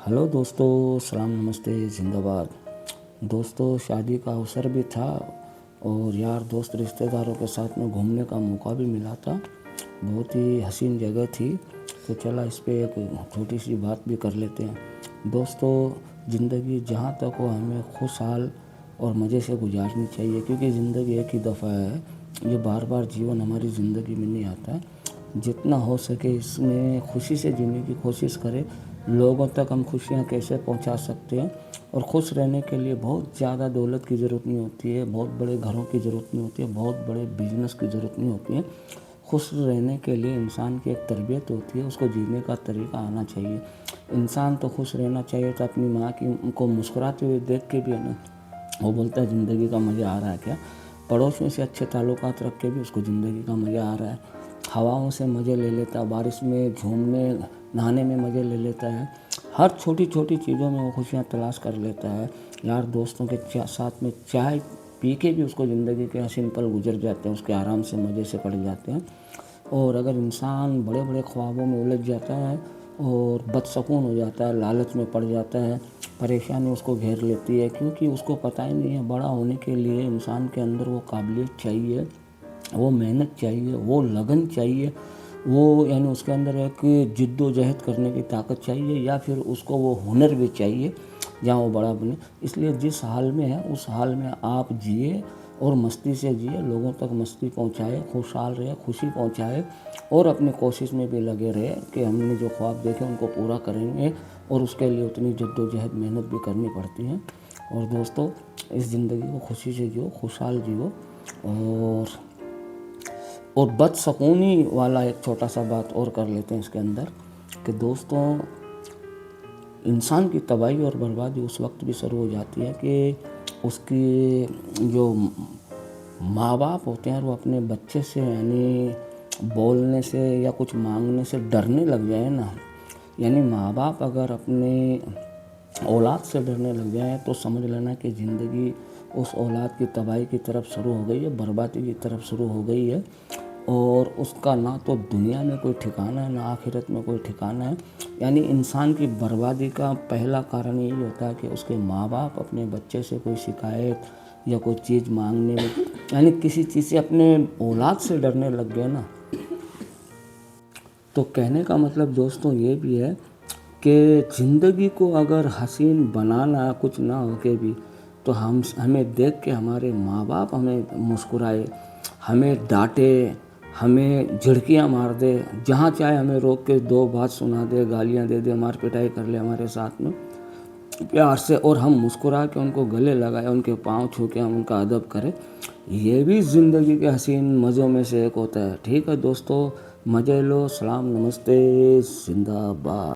Hello दोस्तों, सलाम नमस्ते जिंदाबाद। दोस्तों, शादी का अवसर भी था और यार दोस्त रिश्तेदारों के साथ में घूमने का मौका भी मिला था। बहुत ही हसीन जगह थी, तो चला इस पे एक छोटी सी बात भी कर लेते हैं। दोस्तों, ज़िंदगी जहाँ तक हो हमें खुशहाल और मज़े से गुजारनी चाहिए, क्योंकि ज़िंदगी एक ही दफ़ा है। ये बार बार जीवन हमारी ज़िंदगी में नहीं आता है। जितना हो सके इसमें खुशी से जीने की कोशिश करें। लोगों तक हम खुशियाँ कैसे पहुंचा सकते हैं, और खुश रहने के लिए बहुत ज़्यादा दौलत की ज़रूरत नहीं होती है, बहुत बड़े घरों की ज़रूरत नहीं होती है, बहुत बड़े बिजनेस की ज़रूरत नहीं होती है। खुश रहने के लिए इंसान की एक तरबियत होती है, उसको जीने का तरीका आना चाहिए। इंसान तो खुश रहना चाहिए, तो अपनी माँ की को मुस्कुराते हुए देख के भी है ना, वो बोलता है ज़िंदगी का मज़ा आ रहा है क्या। पड़ोसियों से अच्छे ताल्लुकात रख के भी उसको ज़िंदगी का मज़ा आ रहा है। हवाओं से मज़े ले लेता है, बारिश में घूमने नहाने में मज़े ले लेता है। हर छोटी छोटी चीज़ों में वो खुशियाँ तलाश कर लेता है। यार दोस्तों के साथ में चाय पी के भी उसको ज़िंदगी के हसीन पल गुजर जाते हैं, उसके आराम से मज़े से कट जाते हैं। और अगर इंसान बड़े बड़े ख्वाबों में उलझ जाता है और बदसकून हो जाता है, लालच में पड़ जाता है, परेशानी उसको घेर लेती है, क्योंकि उसको पता ही नहीं है बड़ा होने के लिए इंसान के अंदर वो काबिलियत चाहिए, वो मेहनत चाहिए, वो लगन चाहिए, वो यानी उसके अंदर एक जिद्दोजहद करने की ताकत चाहिए, या फिर उसको वो हुनर भी चाहिए जहाँ वो बड़ा बने। इसलिए जिस हाल में है उस हाल में आप जिए और मस्ती से जिए, लोगों तक मस्ती पहुँचाए, खुशहाल रहे, खुशी पहुँचाए, और अपनी कोशिश में भी लगे रहे कि हमने जो ख्वाब देखे उनको पूरा करेंगे। और उसके लिए उतनी जद्दोजहद मेहनत भी करनी पड़ती है। और दोस्तों, इस ज़िंदगी को खुशी से जियो, खुशहाल जियो। और बदसकूनी वाला एक छोटा सा बात और कर लेते हैं इसके अंदर, कि दोस्तों, इंसान की तबाही और बर्बादी उस वक्त भी शुरू हो जाती है कि उसकी जो माँ बाप होते हैं वो अपने बच्चे से यानी बोलने से या कुछ मांगने से डरने लग जाए ना। यानी माँ बाप अगर अपने औलाद से डरने लग जाए तो समझ लेना कि ज़िंदगी उस औलाद की तबाही की तरफ शुरू हो गई है, बर्बादी की तरफ शुरू हो गई है। और उसका ना तो दुनिया में कोई ठिकाना है, ना आखिरत में कोई ठिकाना है। यानी इंसान की बर्बादी का पहला कारण यही होता है कि उसके माँ बाप अपने बच्चे से कोई शिकायत या कोई चीज़ मांगने में, यानी किसी चीज़ से अपने औलाद से डरने लग गए ना। तो कहने का मतलब दोस्तों ये भी है कि ज़िंदगी को अगर हसीन बनाना कुछ ना हो के भी, तो हमें देख के हमारे माँ बाप हमें मुस्कुराए, हमें डांटे, हमें झिड़कियाँ मार दे, जहाँ चाहे हमें रोक के दो बात सुना दे, गालियाँ दे दे, मार पिटाई कर ले हमारे साथ में प्यार से, और हम मुस्कुरा के उनको गले लगाए, उनके पाँव छू के हम उनका अदब करें, ये भी ज़िंदगी के हसीन मज़ों में से एक होता है। ठीक है दोस्तों, मज़े लो, सलाम नमस्ते जिंदाबाद।